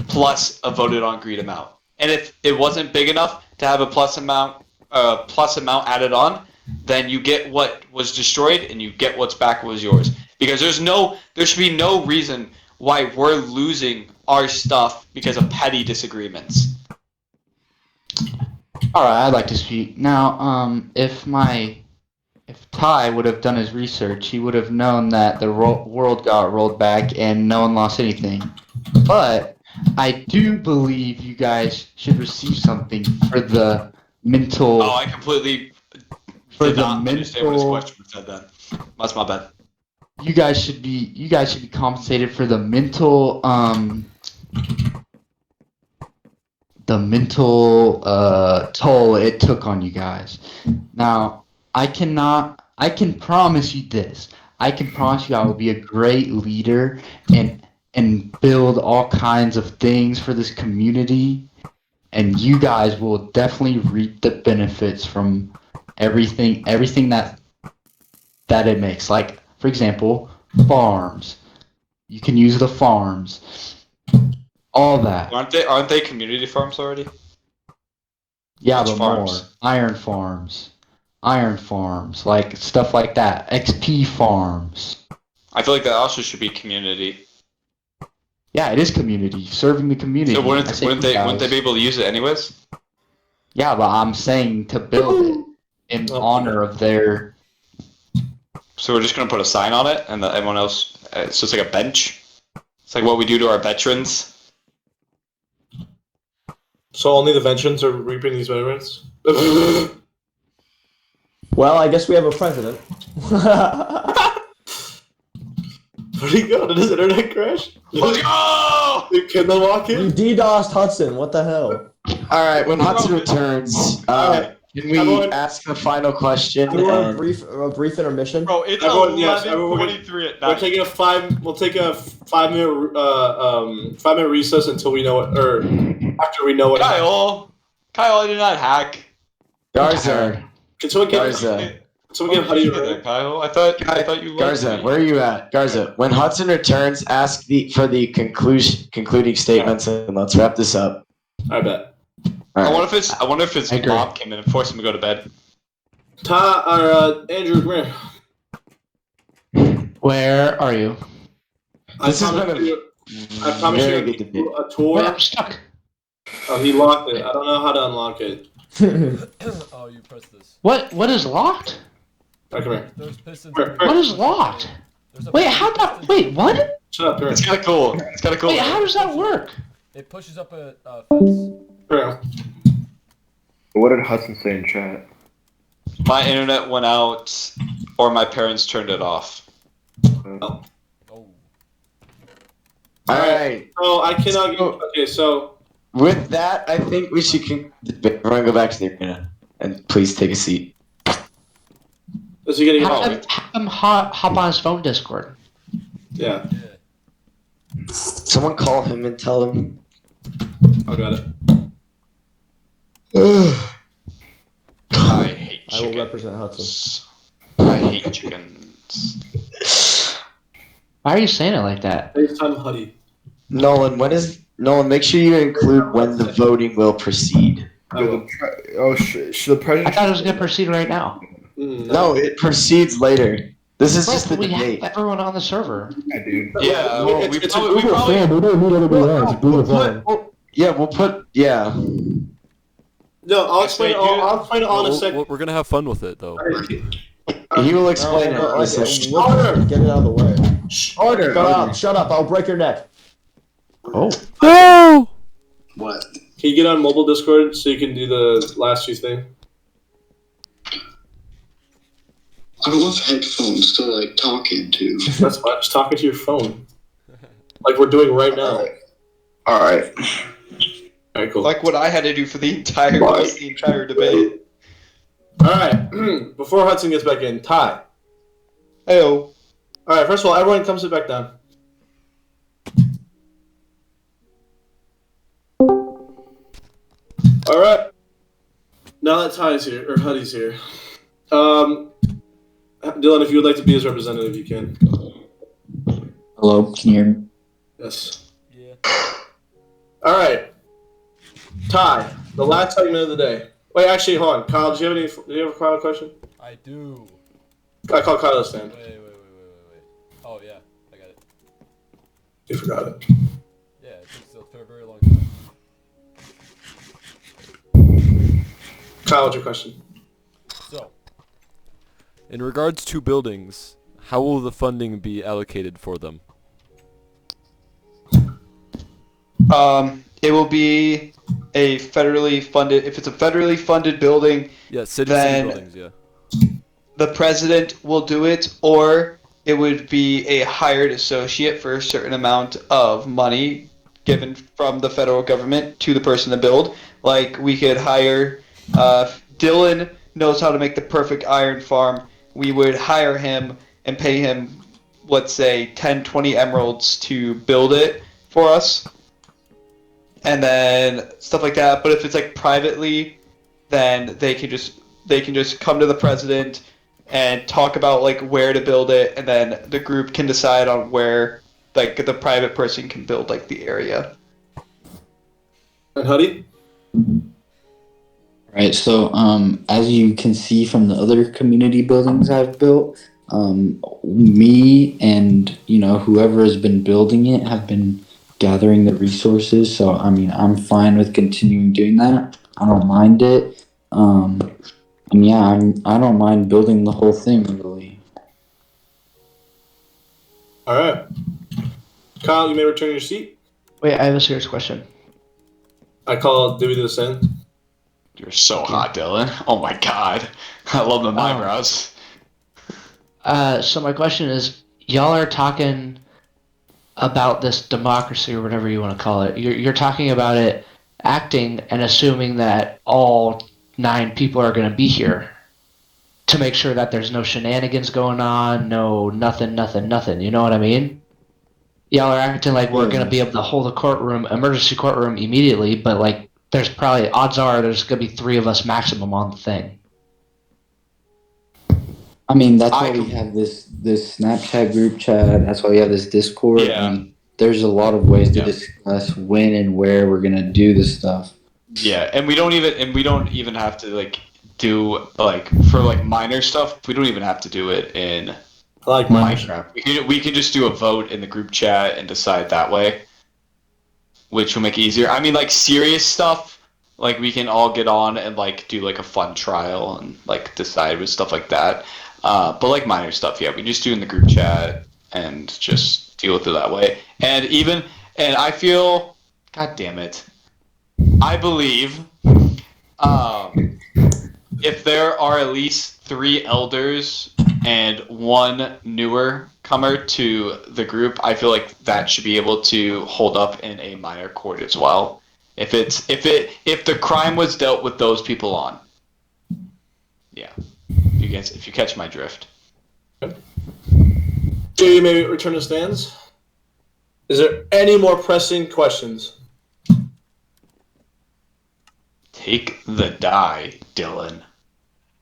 plus a voted on greed amount. And if it wasn't big enough to have a plus amount added on, then you get what was destroyed and you get what's back was yours. Because there should be no reason why we're losing our stuff because of petty disagreements. All right, I'd like to speak now. If Ty would have done his research, he would have known that the world got rolled back and no one lost anything. But I do believe you guys should receive something for the mental. Oh, I completely did not understand what his question said then. That's my bad. You guys should be compensated for the mental toll it took on you guys. Now, I can promise you this. I can promise you I will be a great leader and build all kinds of things for this community, and you guys will definitely reap the benefits from everything that it makes. Like, for example, farms. You can use the farms. All that. Aren't they community farms already? Yeah, Which but farms? more. Iron farms, like stuff like that. XP farms. I feel like that also should be community. Yeah, it is community. Serving the community. So wouldn't they be able to use it anyways? Yeah, but I'm saying to build it in honor of their. So we're just gonna put a sign on it, and everyone else. So it's like a bench. It's like what we do to our veterans. So only the veterans are reaping these benefits? Well, I guess we have a president. Where'd he go? Did his internet crash? Let's go! Did Kendall walk in? You DDoSed Hudson. What the hell? All right, when Hudson returns, can we ask the final question? Do a brief intermission. Bro, it's everyone, 11:23 at night. We're taking we'll take a 5 minute recess until we know what, or after we know what. Kyle, I did not hack. Garza. Can someone get Garza. Someone get Huddy there, Kyle? I thought you. Garza, where are you at? Garza, when Hudson returns, ask for the concluding statements, and let's wrap this up. I bet. Right. I wonder if his mom came in and forced him to go to bed. Andrew, come here. Where are you? I promise you a tour. Wait, I'm stuck. Oh, he locked it. I don't know how to unlock it. Oh, you press this. What is locked? Right, come here. There's pistons. What is locked? Wait, how about? Wait, what? Shut up, It's kind of cool. It's kind of cool. Wait, how does that work? It pushes up a fence. What did Hudson say in chat? My internet went out, or my parents turned it off. Oh. Oh. All right. So I cannot get. Okay, so. With that, I think we should. We're gonna go back to the arena, and please take a seat. Is he getting Have him hop on his phone Discord. Yeah. Someone call him and tell him. I got it. I hate chickens. I will represent Hudson. I hate chickens. Why are you saying it like that? FaceTime Huddy. Nolan, make sure you include when the voting will proceed. Should the president? I thought it was going to proceed right now. No, it proceeds later. This is just the we debate. have everyone on the server. Yeah, dude. Yeah, it's a Google probably Form. We don't need everybody on. It's a Google Form. No, I'll explain it all in a second. We're gonna have fun with it, though. He will explain it. Order. Get it out of the way. Order. Shut up. I'll break your neck. Oh. Oh! What? Can you get on mobile Discord so you can do the last few thing? I don't have headphones to like talk into. That's fine. Just talking to your phone, like we're doing right now. All right. All right, cool. like what I had to do for the entire debate. All right. Before Hudson gets back in, Ty. Heyo. All right. First of all, everyone come sit back down. All right. Now that Ty's here, or Huddy's here, Dylan, if you would like to be his representative, you can. Hello, can you hear me? Yes. Yeah. All right. Ty, the last segment of the day. Wait, actually, hold on. Kyle, do you have a Kyle question? I do. I call Kyle to stand. Wait. Oh, yeah. I got it. You forgot it. Yeah, it took a very long time. Kyle, what's your question? So, in regards to buildings, how will the funding be allocated for them? It will be a federally funded. If it's a federally funded building, Yeah, city buildings. Yeah. the president will do it, or it would be a hired associate for a certain amount of money given from the federal government to the person to build. Like we could hire. Dylan knows how to make the perfect iron farm. We would hire him and pay him, let's say, 10, 20 emeralds to build it for us. And then stuff like that. But if it's like privately, then they can just come to the president and talk about like where to build it, and then the group can decide on where like the private person can build like the area. And Huddy? Right, so as you can see from the other community buildings I've built, me and whoever has been building it have been gathering the resources. So I mean, I'm fine with continuing doing that. I don't mind it. And yeah, I don't mind building the whole thing really. All right, Kyle, you may return your seat. Wait, I have a serious question. I call Dewey to the stand. You're so hot, Dylan. Oh my god. I love the eyebrows. So my question is, y'all are talking about this democracy or whatever you want to call it. You're talking about it acting and assuming that all 9 people are going to be here to make sure that there's no shenanigans going on, no nothing. You know what I mean? Y'all are acting like we're going to be able to hold a emergency courtroom immediately, but like there's probably, odds are there's going to be 3 of us maximum on the thing. I mean, that's why we have this Snapchat group chat. That's why we have this Discord. Yeah. And there's a lot of ways to discuss when and where we're gonna do this stuff. Yeah, and we don't even have to like do like for like minor stuff. We don't even have to do it in Minecraft. We can just do a vote in the group chat and decide that way, which will make it easier. I mean, like serious stuff, like we can all get on and like do like a fun trial and like decide with stuff like that. But like minor stuff, yeah, we just do in the group chat and just deal with it that way. And I feel, god damn it, I believe, if there are at least 3 elders and 1 newer comer to the group, I feel like that should be able to hold up in a minor court as well. If the crime was dealt with those people on. Yeah. If you catch my drift. Jay, you may return to stands. Is there any more pressing questions? Take the die, Dylan.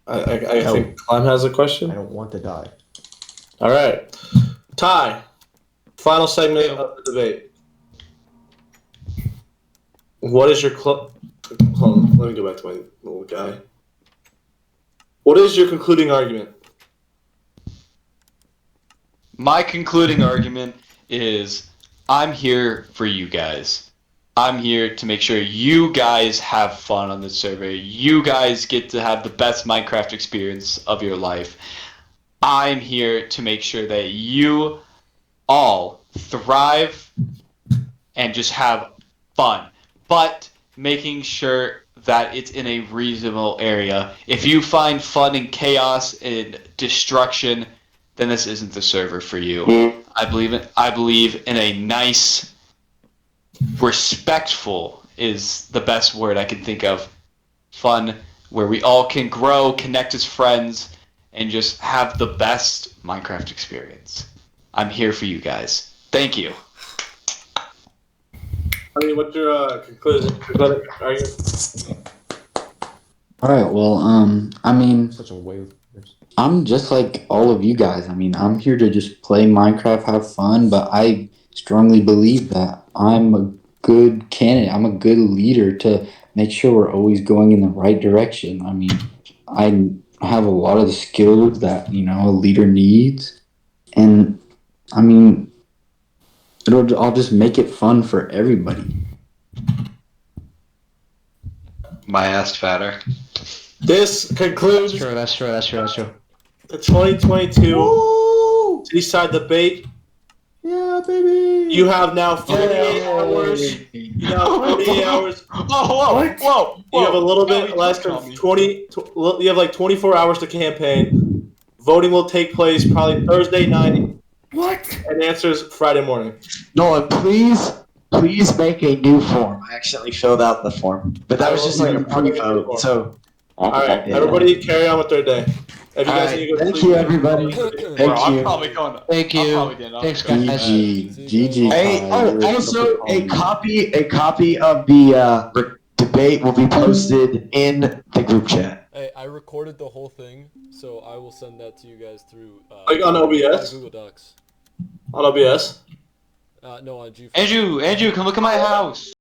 I think Clem has a question. I don't want to die. All right. Ty, final segment of the debate. What is your Let me go back to my little guy. What is your concluding argument? My concluding argument is I'm here for you guys. I'm here to make sure you guys have fun on this server. You guys get to have the best Minecraft experience of your life. I'm here to make sure that you all thrive and just have fun. But making sure that it's in a reasonable area. If you find fun in chaos and destruction, then this isn't the server for you. I believe in a nice, respectful is the best word I can think of. Fun, where we all can grow, connect as friends, and just have the best Minecraft experience. I'm here for you guys. Thank you. I mean, what's your conclusion? All right. Well, I mean, Such a wave. I'm just like all of you guys. I mean, I'm here to just play Minecraft, have fun, but I strongly believe that I'm a good candidate. I'm a good leader to make sure we're always going in the right direction. I mean, I have a lot of the skills that, you know, a leader needs. And I mean, I'll just make it fun for everybody. My ass fatter. This concludes That's true. the 2022 Seaside Debate. Yeah, baby. You have now 48 hours. You now have 48 hours. Whoa. You have a little bit less than 20. You have like 24 hours to campaign. Voting will take place probably Thursday night. What? And answers Friday morning. Nolan, please make a new form. I accidentally filled out the form, but that was just like a pre-vote. So, all right, everybody, carry on with their day. If you guys need to go thank you, everybody. Bro, Thank I'm you. probably going to. Thank you. Thanks, guys. GG. Hey, also a copy of the debate will be posted in the group chat. Hey, I recorded the whole thing, so I will send that to you guys through like on OBS? Google Docs. On OBS? No, on G4. Andrew, come look at my house.